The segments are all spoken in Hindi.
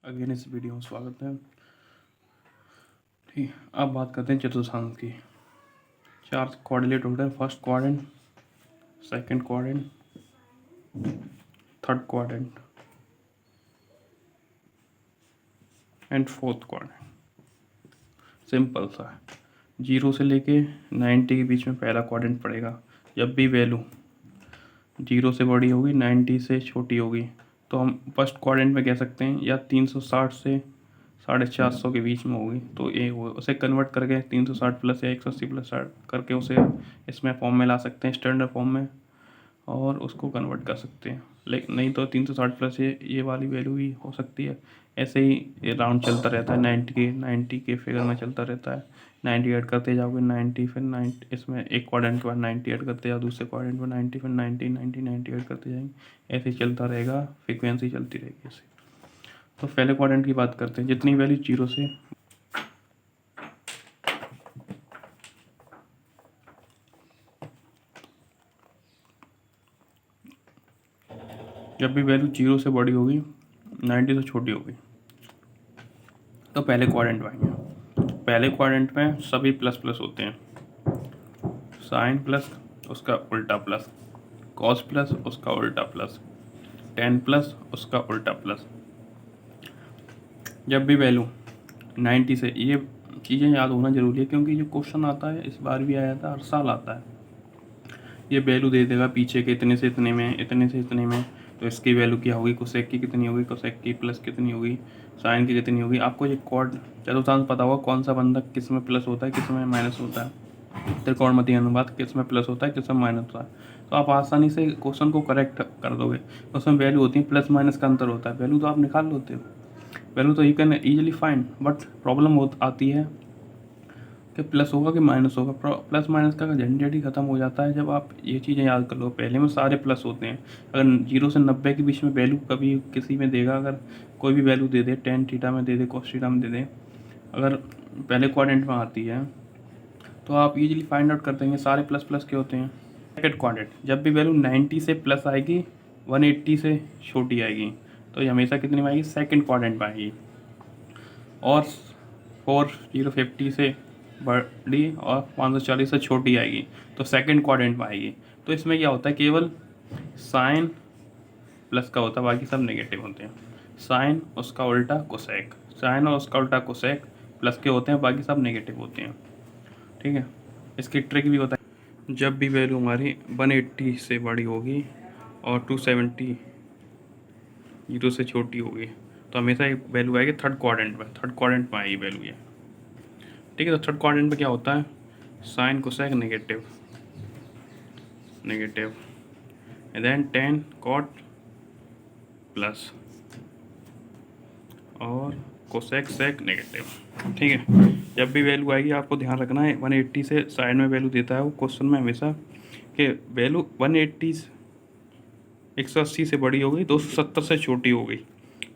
अगेन इस वीडियो में स्वागत है। ठीक, अब बात करते हैं चतुर्थांश की। 4 क्वाड्रिलेट होते हैं। First quadrant, second quadrant, third quadrant and fourth quadrant. Simple सा है। 0 से लेके 90 के बीच में पहला क्वाड्रेंट पड़ेगा। जब भी वैल्यू 0 से बड़ी होगी 90 से छोटी होगी तो हम फर्स्ट क्वाड्रेंट में कह सकते हैं या 360 से 450 के बीच में होगी तो ये उसे कन्वर्ट करके 360 प्लस या 180 प्लस करके उसे इसमें फॉर्म में ला सकते हैं, स्टैंडर्ड फॉर्म में, और उसको कन्वर्ट कर सकते हैं। लेकिन नहीं तो 360 प्लस ये वाली वैल्यू ही हो सकती है। ऐसे ही ये राउंड चलता रहता है, 90 के फिगर में चलता रहता है। 90 ऐड करते जाओगे 90, फिर 90 इसमें एक क्वाड्रेंट के बाद 90 ऐड करते जाओ, दूसरे क्वाड्रेंट में 90, फिर 90 ऐड करते जाएंगे। ऐसे ही चलता रहेगा, फ्रिक्वेंसी चलती रहेगी ऐसे। तो पहले क्वाड्रेंट की बात करते हैं। जितनी वैल्यू 0 से जब भी वैल्यू 0 से बड़ी होगी 90 से छोटी होगी तो पहले क्वाड्रेंट में आएंगे। पहले क्वाड्रेंट में सभी प्लस प्लस होते हैं। साइन प्लस उसका उल्टा प्लस, कॉस प्लस उसका उल्टा प्लस, टेन प्लस उसका उल्टा प्लस। जब भी वैल्यू 90 से, ये चीज़ें याद होना जरूरी है क्योंकि जो क्वेश्चन आता है इस बार भी आया था, हर साल आता है। ये वैल्यू दे देगा पीछे के इतने से इतने में, इतने से इतने में, तो इसकी वैल्यू क्या होगी, कोसेक की कितनी होगी, कोसेक की प्लस कितनी होगी, साइन की कितनी होगी। आपको ये कॉर्ड चतुर्थांश पता होगा कौन सा बंदा किस में प्लस होता है किस में माइनस होता है, त्रिकोणमितीय अनुपात किस में प्लस होता है किस में माइनस होता है। तो आप आसानी से क्वेश्चन को करेक्ट कर दोगे। उसमें वैल्यू होती है, प्लस माइनस का अंतर होता है, वैल्यू तो आप निकाल लेते हो, वैल्यू तो you can easily find. But problem आती है कि प्लस होगा कि माइनस होगा। प्लस माइनस का झंझट ही खत्म हो जाता है जब आप ये चीज़ें याद कर लो। पहले में सारे प्लस होते हैं। अगर 0 से 90 के बीच में वैल्यू कभी किसी में देगा, अगर कोई भी वैल्यू दे दे, टेन थीटा में दे दे, कॉस थीटा में दे दे, अगर पहले क्वाड्रेंट में आती है तो आप इजीली फाइंड आउट कर देंगे सारे प्लस प्लस के होते हैं। सेकंड क्वाड्रेंट, जब भी वैल्यू 90 से प्लस आएगी 180 से छोटी आएगी तो ये हमेशा कितनी में आएगी, सेकंड क्वाड्रेंट में आएगी। और 4050 से बड़ी और 540 से छोटी आएगी तो सेकंड क्वाड्रेंट में आएगी। तो इसमें क्या होता है, केवल साइन प्लस का होता है, बाकी सब नेगेटिव होते हैं। साइन उसका उल्टा कोसेक, साइन और उसका उल्टा कोसेक प्लस के होते हैं, बाकी सब नेगेटिव होते हैं। ठीक है, इसकी ट्रिक भी होता है। जब भी वैल्यू हमारी 180 से बड़ी होगी और 270 0 से छोटी होगी तो हमेशा एक वैल्यू आएगी थर्ड क्वाड्रेंट में, थर्ड क्वाड्रेंट में आएगी वैल्यू ये। ठीक है, तो थर्ड क्वाड्रेंट में क्या होता है, sine cosec negative negative, and then tan cot plus और कोसेक सेक नेगेटिव। ठीक है, जब भी वैल्यू आएगी आपको ध्यान रखना है 180 से साइड में वैल्यू देता है वो क्वेश्चन में हमेशा कि वैल्यू 180 180 से बड़ी हो गई, 270 से छोटी हो गई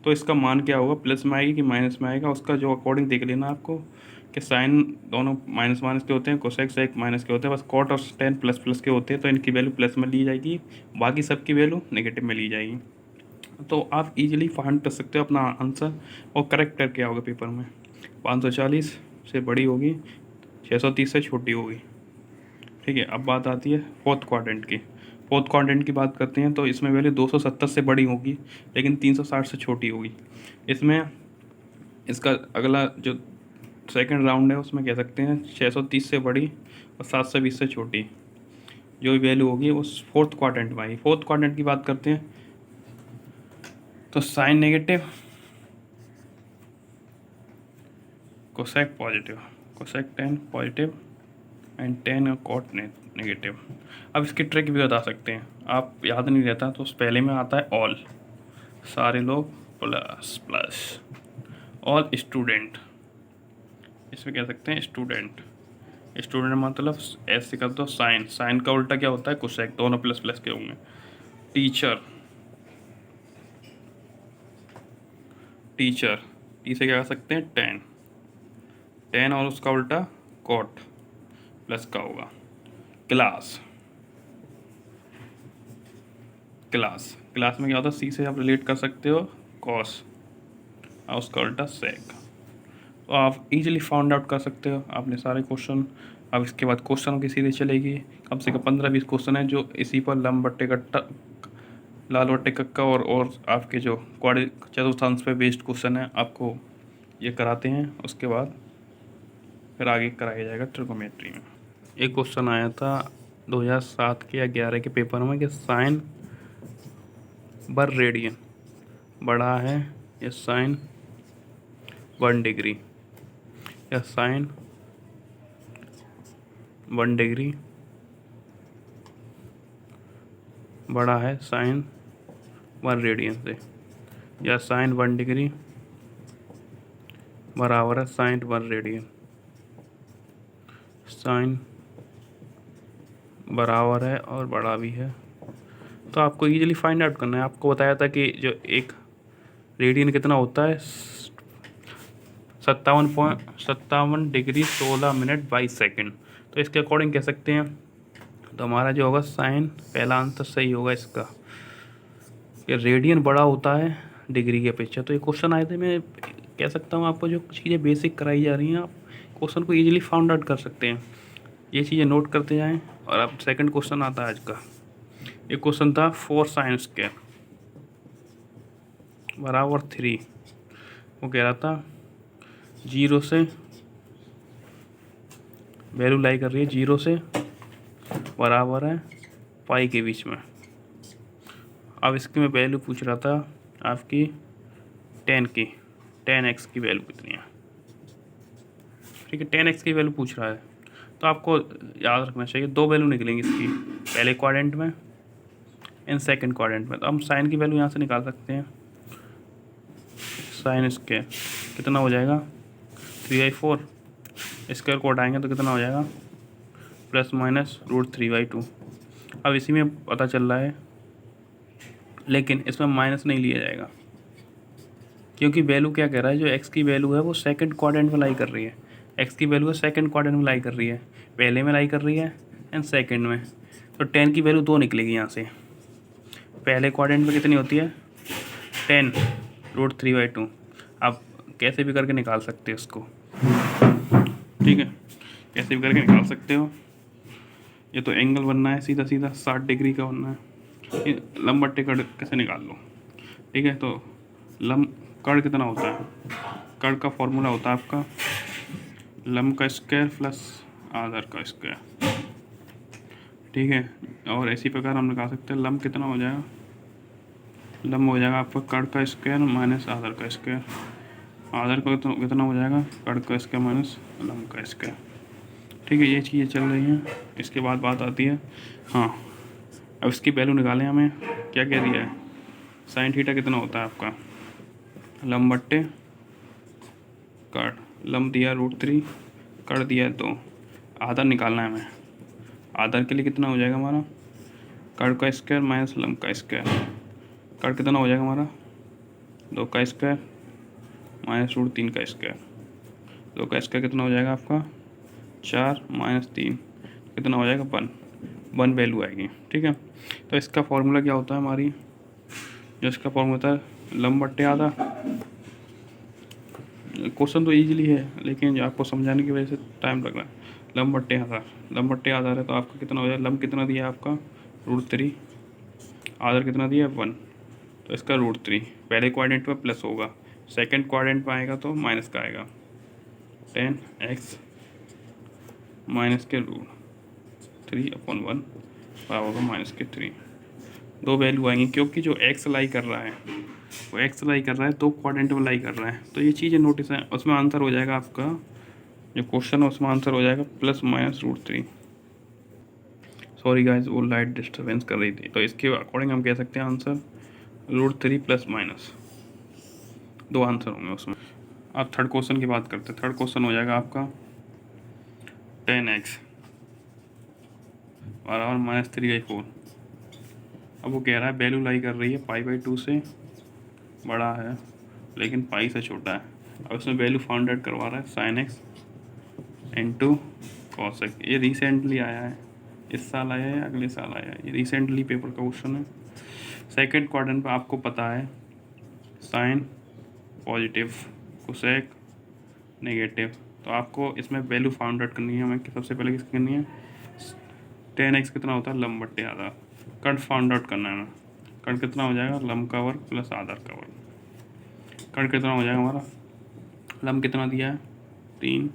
तो इसका मान क्या होगा, प्लस में आएगी कि माइनस में आएगा, उसका जो अकॉर्डिंग देख लेना आपको कि साइन दोनों माइनस माइनस के होते हैं, कोसेक सेक माइनस के होते हैं, बस कॉट और टेन प्लस प्लस के होते हैं तो इनकी वैल्यू प्लस में ली जाएगी, बाकी सबकी वैल्यू नेगेटिव में ली जाएगी। तो आप इजीली फाइंड कर सकते हो अपना आंसर और करेक्ट करके आओगे पेपर में। 540 से बड़ी होगी, 630 से छोटी होगी। ठीक है, अब बात आती है फोर्थ क्वाड्रेंट की। फोर्थ क्वाड्रेंट की बात करते हैं तो इसमें वैल्यू 270 से बड़ी होगी लेकिन 360 से छोटी होगी। इसमें इसका अगला जो सेकंड राउंड है उसमें कह सकते हैं 630 से बड़ी और 720 से छोटी जो वैल्यू होगी उस फोर्थ क्वाड्रेंट में आएगी। फोर्थ क्वाड्रेंट की बात करते हैं तो sine negative, cosec positive, cosec tan positive and tan और कॉट नेगेटिव। अब इसकी ट्रिक भी बता सकते हैं, आप याद नहीं रहता तो उस पहले में आता है ऑल, सारे लोग प्लस प्लस, ऑल स्टूडेंट, इसमें कह सकते हैं स्टूडेंट, स्टूडेंट मतलब ऐसे कर दो साइन, साइन का उल्टा क्या होता है कोसेक, दोनों प्लस प्लस के होंगे। टीचर, टीचर टी से क्या कर सकते हैं टेन, टेन और उसका उल्टा कॉट प्लस का होगा। क्लास, क्लास, क्लास में क्या होता है सी से आप रिलेट कर सकते हो कॉस, और उसका उल्टा सेक। तो आप इजीली फाउंड आउट कर सकते हो आपने सारे क्वेश्चन। अब इसके बाद क्वेश्चन की सीरीज चलेगी, कम से कम 15-20 क्वेश्चन है जो इसी पर लंब बट्टे कट्टा लाल बट्टे कक्का और आपके जो चतुर्थांश पे बेस्ड क्वेश्चन है आपको ये कराते हैं। उसके बाद फिर आगे कराया जाएगा ट्रिगोनोमेट्री में। एक क्वेश्चन आया था 2007 के या 11 के पेपर में कि साइन बर रेडियन बड़ा है या साइन 1 डिग्री, या साइन 1 डिग्री बड़ा है साइन 1 रेडियन से, या साइन 1 डिग्री बराबर है साइन 1 रेडियन। साइन बराबर है और बड़ा भी है, तो आपको इजीली फाइंड आउट करना है। आपको बताया था कि जो एक रेडियन कितना होता है 57 डिग्री 16 मिनट 22 सेकेंड। तो इसके अकॉर्डिंग कह सकते हैं तो हमारा जो होगा साइन, पहला आंसर सही होगा इसका कि रेडियन बड़ा होता है डिग्री की अपेक्षा। तो ये क्वेश्चन आए थे, मैं कह सकता हूँ आपको जो चीज़ें बेसिक कराई जा रही हैं आप क्वेश्चन को इजीली फाउंड आउट कर सकते हैं। ये चीज़ें नोट करते जाएं। और अब सेकंड क्वेश्चन आता है आज का। एक क्वेश्चन था 4 साइन स्क्वायर बराबर 3। वो कह रहा था 0 से वैल्यू लाई कर रही है 0 से बराबर है पाई के बीच में। अब इसकी मैं वैल्यू पूछ रहा था आपकी 10x की वैल्यू कितनी है। ठीक है, 10x की वैल्यू पूछ रहा है तो आपको याद रखना चाहिए 2 वैल्यू निकलेंगी इसकी, पहले क्वाड्रेंट में एंड सेकंड क्वाड्रेंट में। तो हम साइन की वैल्यू यहाँ से निकाल सकते हैं। साइन स्क्वायर कितना हो जाएगा 3/4, स्क्वायर को हटाएंगे तो कितना हो जाएगा ±√3/2। अब इसी में पता चल रहा है, लेकिन इसमें माइनस नहीं लिया जाएगा क्योंकि वैल्यू क्या कह रहा है, जो x की वैल्यू है वो सेकंड क्वाड्रेंट में लाई कर रही है। x की वैल्यू है सेकंड क्वाड्रेंट में लाई कर रही है, पहले में लाई कर रही है एंड सेकंड में। तो 10 की वैल्यू 2 निकलेगी यहाँ से। पहले क्वाड्रेंट में कितनी होती है 10√3/2। आप कैसे भी करके निकाल सकते हो इसको, ठीक है, कैसे भी करके निकाल सकते हो। ये तो एंगल बनना है सीधा सीधा 60 डिग्री का बनना है। लंब बट्टे कड़ कैसे निकाल लो, ठीक है। तो लंब कड़ कितना होता है, कड़ का फॉर्मूला होता है आपका लंब का स्क्वायर प्लस आधार का स्क्वायर, ठीक है। और इसी प्रकार हम निकाल सकते हैं लंब कितना हो जाएगा, लंब हो जाएगा आपका कड़ का स्क्वायर माइनस आधार का स्क्वायर। आधार का कितना हो जाएगा कड़ का स्क्वायर माइनस लंब का स्क्वायर, ठीक है। ये चीज़ें चल रही हैं। इसके बाद बात आती है, हाँ अब इसकी वैल्यू निकालें। हमें क्या क्या दिया है, साइन थीटा कितना होता है आपका लंब बट्टे कड़, लंब दिया √3, कड़ दिया 2, आधार निकालना है हमें। आधार के लिए कितना हो जाएगा हमारा कड़ का स्क्वायर माइनस लंब का स्क्वायर। कड़ कितना हो जाएगा हमारा 2 का स्क्वायर माइनस √3 का स्क्वायर। 2 का स्क्वायर कितना हो जाएगा आपका 4 माइनस 3 कितना हो जाएगा 1 वैल्यू आएगी, ठीक है। तो इसका फॉर्मूला क्या होता है हमारी, जो इसका फॉर्मूला होता है लंब बट्टे आधा। क्वेश्चन तो इजीली है लेकिन जो आपको समझाने की वजह से टाइम लग रहा है। लंब बट्टे आधार, लंब बट्टे आधार है तो आपका कितना हो जाएगा, लंब कितना दिया है आपका √3, आधार कितना दिया है 1, तो इसका √3 पहले क्वाड्रेंट में प्लस होगा, सेकंड क्वाड्रेंट में आएगा तो माइनस का आएगा। 10x माइनस के √3/1 बराबर होगा माइनस के 3। 2 वैल्यू आएंगी क्योंकि जो x लाई कर रहा है वो x लाई कर रहा है 2 क्वाड्रेंट में लाई कर रहा है। तो ये चीज़ें नोटिस है, उसमें आंसर हो जाएगा आपका जो क्वेश्चन है उसमें आंसर हो जाएगा ±√3। सॉरी गाइस, वो लाइट डिस्टर्बेंस कर रही थी। तो इसके अकॉर्डिंग हम कह सकते हैं आंसर √3 ± 2 आंसर होंगे उसमें। अब थर्ड क्वेश्चन की बात करते हैं। थर्ड क्वेश्चन हो जाएगा आपका 10x बराबर -3/4। अब वो कह रहा है वैल्यू लाई कर रही है π/2 से बड़ा है लेकिन पाई से छोटा है। अब उसमें वैल्यू फाउंड आउट करवा रहा है sin x × cos x। ये रिसेंटली आया है, इस साल आया है अगले साल आया है, ये रिसेंटली पेपर का क्वेश्चन है। सेकंड क्वाड्रेंट पे आपको पता है साइन पॉजिटिव, कोसेक नेगेटिव। तो आपको इसमें वैल्यू फाउंड आउट करनी है हमें। सबसे पहले किसकी करनी है, 10x कितना होता है लंब बट्टे आधा। कट फाउंड आउट करना है हमें। कट कितना हो जाएगा, लंब का वर्ग प्लस आधार का वर्ग। कट कितना हो जाएगा हमारा, लंब कितना दिया है 3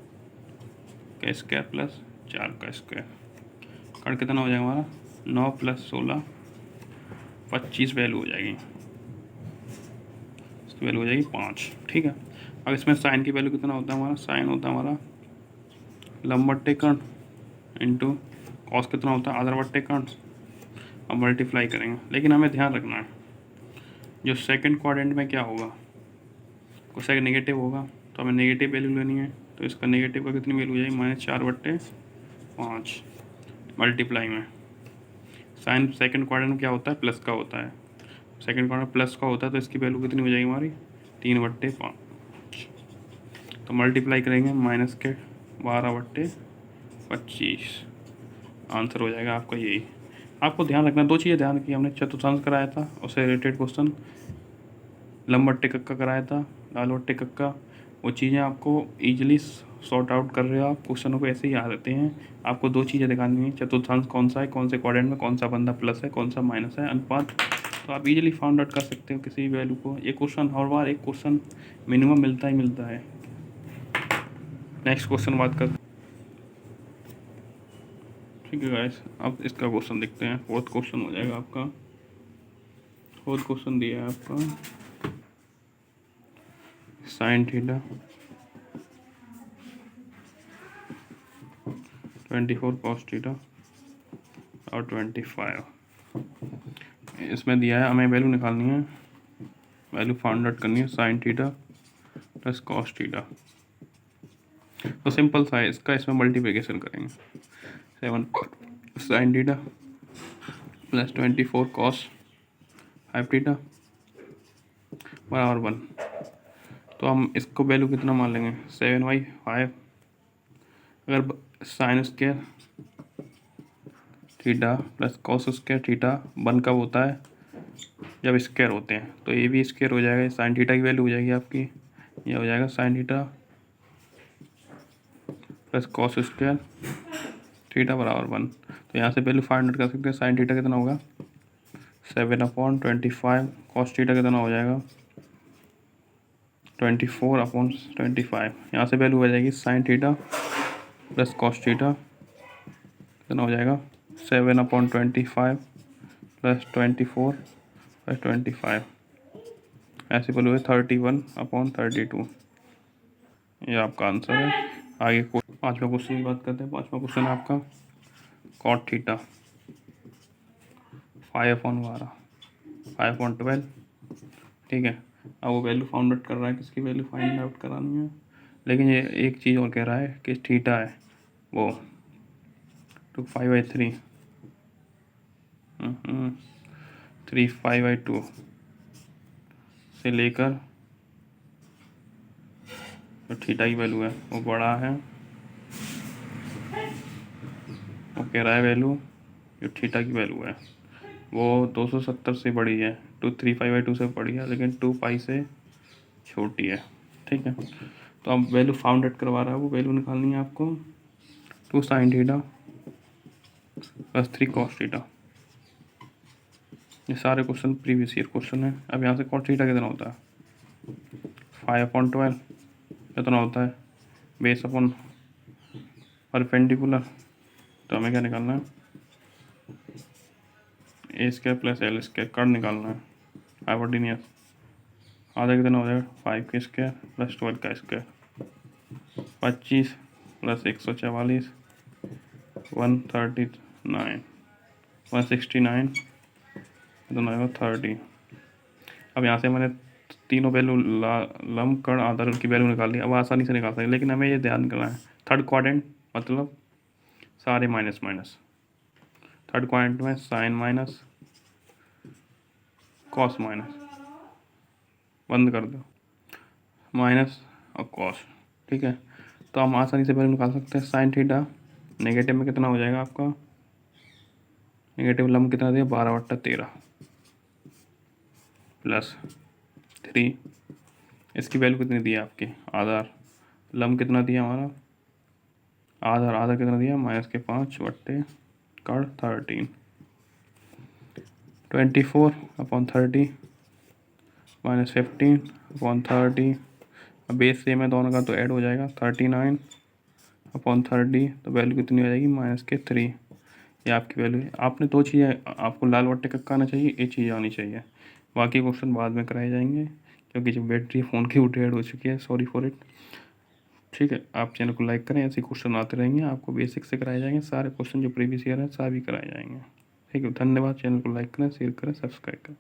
का स्क्वायर प्लस 4 का स्क्वायर। कट कितना हो जाएगा हमारा 9 प्लस 16 25 वैल्यू हो जाएगी, इसकी वैल्यू हो जाएगी 5। ठीक है। अब इसमें साइन की वैल्यू कितना होता है हमारा, साइन होता है हमारा लंब बट्टे कण इंटू कॉस कितना होता है आधार बट्टे कण। अब मल्टीप्लाई करेंगे, लेकिन हमें ध्यान रखना है जो सेकंड क्वाड्रेंट में क्या होगा, कोसेक नेगेटिव होगा, तो हमें नेगेटिव वैल्यू लेनी है। तो इसका नेगेटिव का कितनी वैल्यू हो जाएगी, -4/5 मल्टीप्लाई में। साइन सेकंड क्वाड्रेंट में क्या होता है, प्लस का होता है। सेकंड क्वाड्रेंट प्लस का होता है, तो इसकी वैल्यू कितनी हो जाएगी हमारी 3/5। तो मल्टीप्लाई करेंगे माइनस के 12/25, आंसर हो जाएगा आपका यही। आपको ध्यान रखना, दो चीज़ें ध्यान रखी हमने, चतुर्थांश कराया था उससे रिलेटेड क्वेश्चन, लंब बट्टे कक्का कराया था, लाल बट्टे कक्का। वो चीज़ें आपको ईजिली सॉर्ट आउट कर रहे हो आप, क्वेश्चनों को ऐसे ही याद रहते हैं। आपको दो चीज़ें दिखानी है, चतुर्थांश कौन सा है, कौन से क्वाड्रेंट में कौन सा बंदा प्लस है, कौन सा माइनस है, अनुपात। तो आप इजीली फाउंड आउट कर सकते हो किसी भी वैल्यू को। ये क्वेश्चन हर बार एक क्वेश्चन मिनिमम मिलता ही मिलता है। नेक्स्ट क्वेश्चन बात कर, ठीक है गाइस। अब इसका क्वेश्चन देखते हैं, फोर्थ क्वेश्चन हो जाएगा आपका। फोर्थ क्वेश्चन दिया है आपका साइन थीटा 24 कॉस थीटा और 25। इसमें दिया है हमें वैल्यू निकालनी है, वैल्यू फाउंड आउट करनी है sine theta plus cos theta. तो सिंपल सा है इसका, इसमें मल्टीप्लिकेशन करेंगे। 7 sine theta plus 24 cos 5 theta बराबर 1। तो हम इसको वैल्यू कितना मान लेंगे 7/5। अगर sine square theta plus cos square theta 1 कब होता है, जब स्क्वायर होते हैं। तो ये भी स्क्वायर हो जाएगा, साइन थीटा की वैल्यू हो जाएगी आपकी, ये हो जाएगा sine theta plus cos square theta बराबर 1। तो यहाँ से वैल्यू फाइंड आउट कर सकते हैं। साइन थीटा कितना होगा 7/25, कॉस थीटा कितना हो जाएगा 24/25। यहाँ से वैल्यू हो जाएगी sine theta plus cos theta कितना हो जाएगा 7/25 प्लस 24/25, ऐसे वैल्यू है 31/32। ये आपका आंसर है। आगे पाँचवा क्वेश्चन की बात करते हैं। पाँचवा क्वेश्चन है आपका कॉट थीटा 5/12 5/12। ठीक है। अब वो वैल्यू फाउंड आउट कर रहा है, किसकी वैल्यू फाइंड आउट करानी है, लेकिन ये एक चीज़ और कह रहा है कि थीटा है वो 5/3 5/2 से लेकर जो थीटा की वैल्यू है वो बड़ा है, वो कह रहा है वैल्यू जो थीटा की वैल्यू है वो 270 से बड़ी है, 3π/2 से बड़ी है, लेकिन 2π से छोटी है। ठीक है। तो अब वैल्यू फाउंड आउट करवा रहा है, वो वैल्यू निकालनी है आपको 2 sine theta plus 3 cos theta. ये सारे क्वेश्चन प्रीवियस ईयर क्वेश्चन है। अब यहाँ से कॉस थीटा कितना होता है 5/12 कितना होता है बेस अपॉन परपेंडिकुलर। तो हमें क्या निकालना है a² प्लस l² कर निकालना है, हाइपोटेन्यूस। आधा कितना हो जाएगा 5² प्लस 12 का स्क्वायर 25 प्लस 144 139 169 कितना आएगा 30। अब यहाँ से मैंने तीनों वैल्यू लंब कण आधार की वैल्यू निकाल ली। अब आसानी से निकाल सकते, लेकिन हमें ये ध्यान करना है थर्ड क्वाड्रेंट मतलब सारे माइनस माइनस। थर्ड क्वाड्रेंट में साइन माइनस कॉस माइनस, बंद कर दो माइनस और कॉस। ठीक है। तो हम आसानी से वैल्यू निकाल सकते हैं। साइन थीटा नेगेटिव में कितना हो जाएगा आपका, नेगेटिव लंब कितना दिया 12/13 प्लस 3 इसकी वैल्यू कितनी दी है आपकी, आधार लम कितना दिया हमारा, आधार आधार कितना दिया, -5 कर 13, 24/30 -15/30। अब बेस सेम है दोनों का तो ऐड हो जाएगा 39/30, तो वैल्यू कितनी हो जाएगी -3। ये आपकी वैल्यू है। आपने दो चीज़ें, आपको लाल बट्टे कक्का आना चाहिए, एक चीज़ आनी चाहिए, बाकी क्वेश्चन बाद में कराए जाएंगे क्योंकि जो बैटरी फ़ोन की वो डेड हो चुकी है, सॉरी फॉर इट। ठीक है, आप चैनल को लाइक करें, ऐसे क्वेश्चन आते रहेंगे, आपको बेसिक से कराए जाएंगे, सारे क्वेश्चन जो प्रीवियस ईयर है सभी कराए जाएंगे। ठीक है, धन्यवाद। चैनल को लाइक करें, शेयर करें, सब्सक्राइब करें।